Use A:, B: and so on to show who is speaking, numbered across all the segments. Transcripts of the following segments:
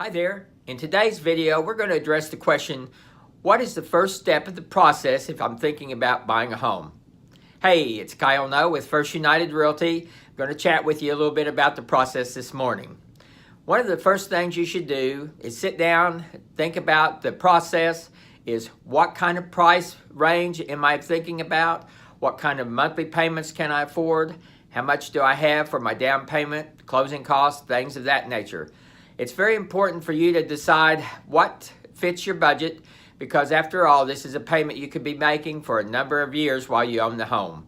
A: Hi there. In today's video, we're going to address the question, what is the first step of the process if I'm thinking about buying a home? Hey, it's Kyle No with First United Realty. I'm going to chat with you a little bit about the process this morning. One of the first things you should do is sit down, think about the process, is what kind of price range am I thinking about? What kind of monthly payments can I afford? How much do I have for my down payment, closing costs, things of that nature? It's very important for you to decide what fits your budget because after all, this is a payment you could be making for a number of years while you own the home.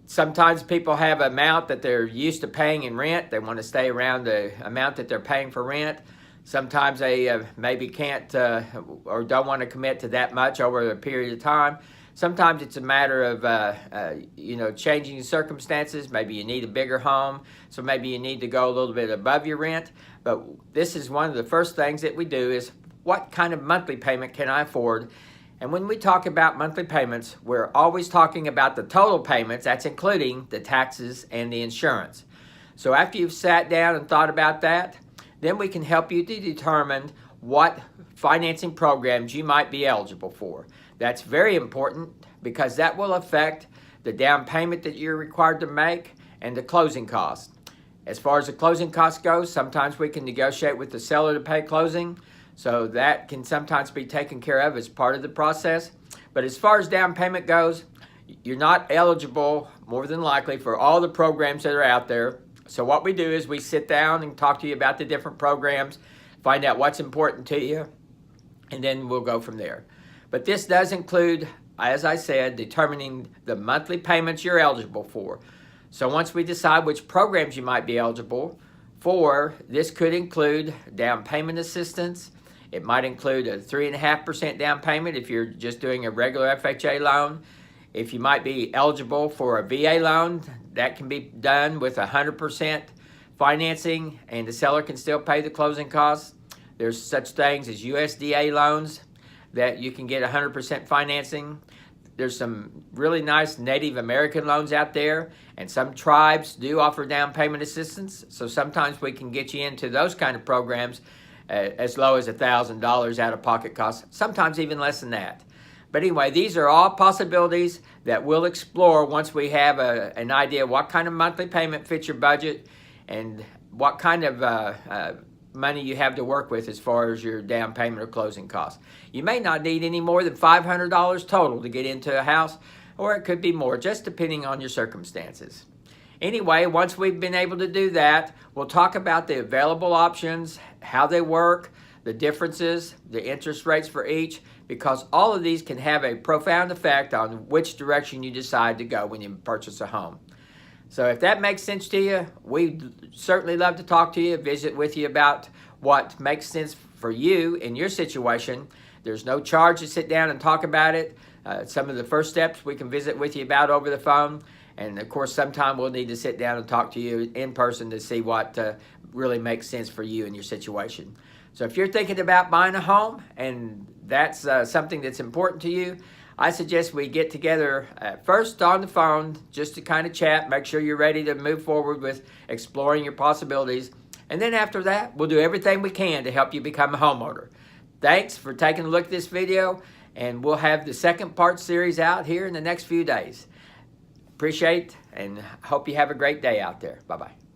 A: Sometimes people have an amount that they're used to paying in rent. They want to stay around the amount that they're paying for rent. Sometimes they maybe can't or don't want to commit to that much over a period of time. Sometimes it's a matter of, changing circumstances. Maybe you need a bigger home, so maybe you need to go a little bit above your rent. But this is one of the first things that we do is what kind of monthly payment can I afford? And when we talk about monthly payments, we're always talking about the total payments. That's including the taxes and the insurance. So after you've sat down and thought about that, then we can help you to determine what financing programs you might be eligible for. That's very important because that will affect the down payment that you're required to make and the closing costs. As far as the closing costs go, sometimes we can negotiate with the seller to pay closing, so that can sometimes be taken care of as part of the process. But as far as down payment goes, you're not eligible, more than likely, for all the programs that are out there. So what we do is we sit down and talk to you about the different programs, find out what's important to you, and then we'll go from there. But this does include, as I said, determining the monthly payments you're eligible for. So once we decide which programs you might be eligible for, this could include down payment assistance. It might include a 3.5% down payment if you're just doing a regular FHA loan. If you might be eligible for a VA loan, that can be done with 100% financing and the seller can still pay the closing costs. There's such things as USDA loans that you can get 100% financing. There's some really nice Native American loans out there, and some tribes do offer down payment assistance. So sometimes we can get you into those kind of programs as low as $1,000 out of pocket costs, sometimes even less than that. But anyway, these are all possibilities that we'll explore once we have an idea of what kind of monthly payment fits your budget and what kind of money you have to work with as far as your down payment or closing costs. You may not need any more than $500 total to get into a house, or it could be more, just depending on your circumstances. Anyway, once we've been able to do that, we'll talk about the available options, how they work, the differences, the interest rates for each, because all of these can have a profound effect on which direction you decide to go when you purchase a home. So if that makes sense to you, we'd certainly love to talk to you, visit with you about what makes sense for you in your situation. There's no charge to sit down and talk about it. Some of the first steps we can visit with you about over the phone. And of course, sometime we'll need to sit down and talk to you in person to see what really makes sense for you in your situation. So if you're thinking about buying a home and that's something that's important to you, I suggest we get together first on the phone just to kind of chat, make sure you're ready to move forward with exploring your possibilities. And then after that, we'll do everything we can to help you become a homeowner. Thanks for taking a look at this video, and we'll have the second part series out here in the next few days. Appreciate and hope you have a great day out there. Bye-bye.